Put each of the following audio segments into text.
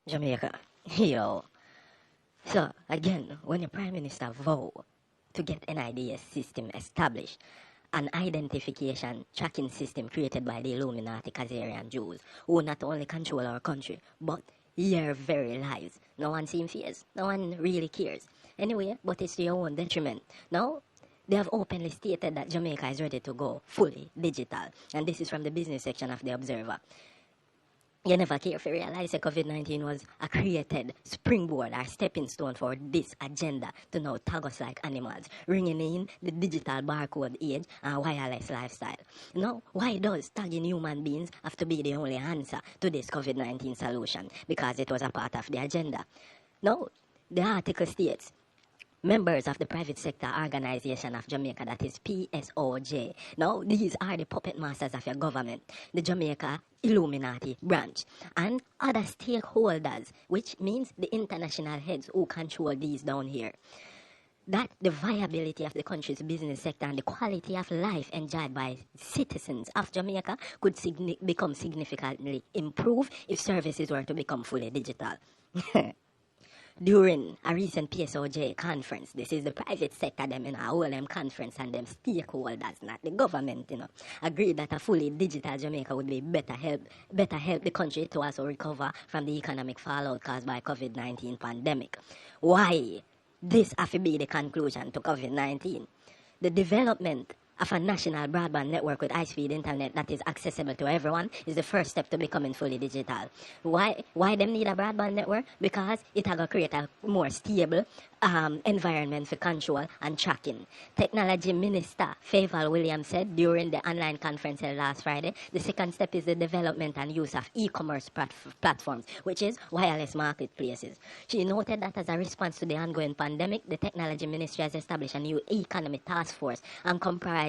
Jamaica. Yo. So, again, when the Prime Minister vow to get an IDS system established, an identification tracking system created by the Illuminati Khazarian Jews, who not only control our country, but your very lives. No one seems fierce. No one really cares. Anyway, but it's to your own detriment. Now, they have openly stated that Jamaica is ready to go fully digital. And this is from the business section of The Observer. You never care if you realize that COVID-19 was a created springboard or stepping stone for this agenda to now tag us like animals, ringing in the digital barcode age and wireless lifestyle. Now, why does tagging human beings have to be the only answer to this COVID-19 solution? Because it was a part of the agenda. Now, the article states, members of the private sector organization of Jamaica, that is PSOJ. Now, these are the puppet masters of your government, the Jamaica Illuminati branch, and other stakeholders, which means the international heads who control these down here. That the viability of the country's business sector and the quality of life enjoyed by citizens of Jamaica could become significantly improved if services were to become fully digital. During a recent PSOJ conference, this is the private sector, them in a whole conference and them stakeholders, not the government, agreed that a fully digital Jamaica would be better help the country to also recover from the economic fallout caused by COVID-19 pandemic. Why? This has to be the conclusion to COVID-19. The development of a national broadband network with high-speed internet that is accessible to everyone is the first step to becoming fully digital. Why them need a broadband network? Because it will create a more stable environment for control and tracking. Technology Minister Favour Williams said during the online conference last Friday, the second step is the development and use of e-commerce platforms, which is wireless marketplaces. She noted that as a response to the ongoing pandemic, the Technology Ministry has established a new economy task force and comprises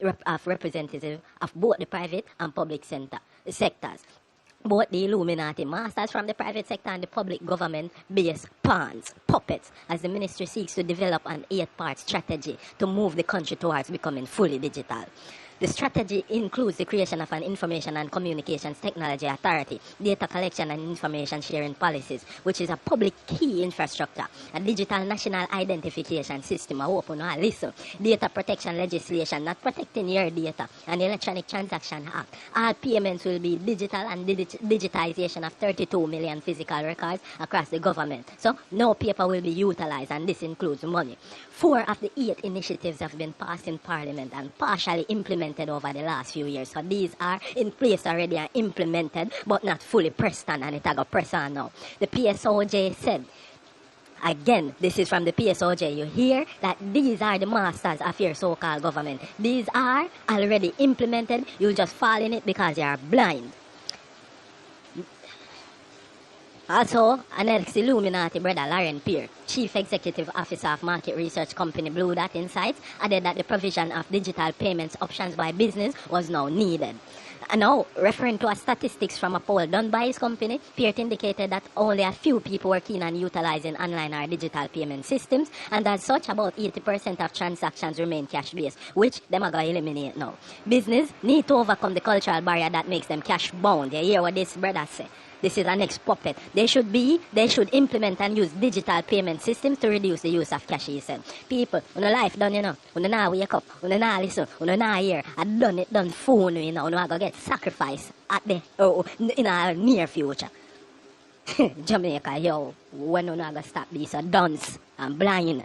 of representatives of both the private and public sectors. Both the Illuminati masters from the private sector and the public government-based pawns, puppets, as the ministry seeks to develop an 8-part strategy to move the country towards becoming fully digital. The strategy includes the creation of an information and communications technology authority, data collection and information sharing policies, which is a public key infrastructure, a digital national identification system, data protection legislation, not protecting your data, an electronic transaction act. All payments will be digital and digitization of 32 million physical records across the government. So no paper will be utilized, and this includes money. 4 of the 8 initiatives have been passed in Parliament and partially implemented over the last few years. So these are in place already and implemented, but not fully pressed on, and it will press on now. The PSOJ said, again, this is from the PSOJ, you hear that these are the masters of your so-called government. These are already implemented. You just fall in it because you are blind. Also, an ex-Illuminati brother, Lauren Peer, Chief Executive Officer of market research company Blue Dot Insights, added that the provision of digital payments options by business was now needed. And now, referring to a statistics from a poll done by his company, Peer indicated that only a few people were keen on utilizing online or digital payment systems, and as such, about 80% of transactions remain cash-based, which them are going to eliminate now. Business need to overcome the cultural barrier that makes them cash-bound. You hear what this brother say? This is an ex-puppet. They should implement and use digital payment systems to reduce the use of cash, he said. People, when the life done, when they not wake up, when they not listen, when they not hear, and done phone, when they are going to get sacrificed in a near future. Jamaica, yo, when they not going to stop these dunce and blind.